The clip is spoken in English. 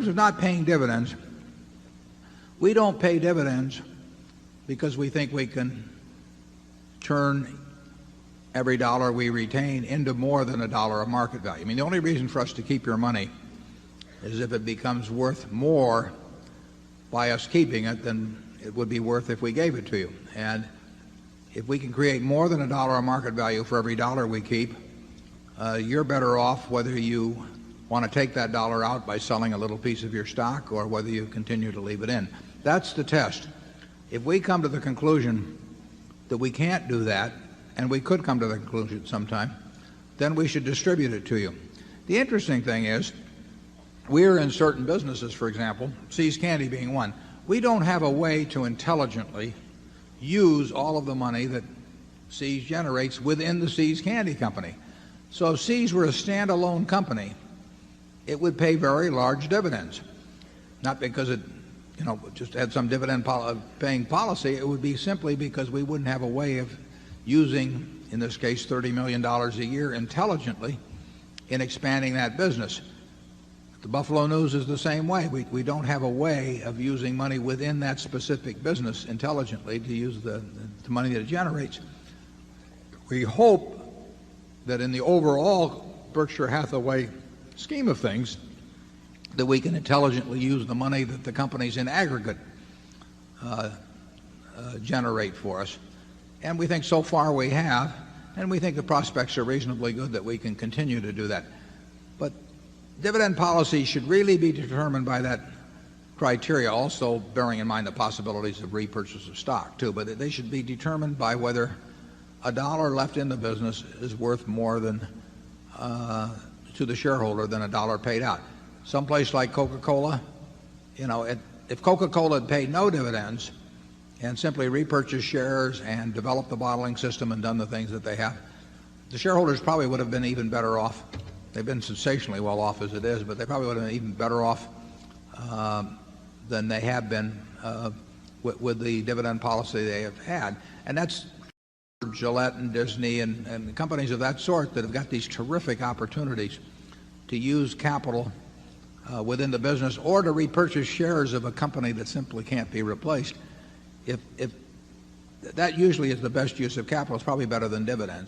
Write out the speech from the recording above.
terms of not paying dividends, we don't pay dividends because we think we can turn every dollar we retain into more than a dollar of market value. I mean, the only reason for us to keep your money is if it becomes worth more by us keeping it than it would be worth if we gave it to you. And if we can create more than a dollar of market value for every dollar we keep, you're better off whether you want to take that dollar out by selling a little piece of your stock or whether you continue to leave it in. That's the test. If we come to the conclusion that we can't do that, and we could come to the conclusion sometime, then we should distribute it to you. The interesting thing is, we're in certain businesses, for example, See's Candy being one. We don't have a way to intelligently use all of the money that See's generates within the See's Candy Company. So if See's were a standalone company, it would pay very large dividends. Not because it, just had some dividend paying policy. It would be simply because we wouldn't have a way of using, in this case, $30 million a year intelligently in expanding that business. The Buffalo News is the same way. We don't have a way of using money within that specific business intelligently to use the money that it generates. We hope that in the overall Berkshire Hathaway scheme of things, that we can intelligently use the money that the companies in aggregate generate for us. And we think so far we have, and we think the prospects are reasonably good that we can continue to do that. But dividend policy should really be determined by that criteria, also bearing in mind the possibilities of repurchase of stock too. But they should be determined by whether a dollar left in the business is worth more than to the shareholder than a dollar paid out. Someplace like Coca-Cola, if Coca-Cola had paid no dividends and simply repurchased shares and developed the bottling system and done the things that they have, the shareholders probably would have been even better off. They've been sensationally well off as it is, but they probably would have been even better off than they have been with the dividend policy they have had. And that's Gillette and Disney and companies of that sort that have got these terrific opportunities to use capital within the business or to repurchase shares of a company that simply can't be replaced. If that usually is the best use of capital, it's probably better than dividends.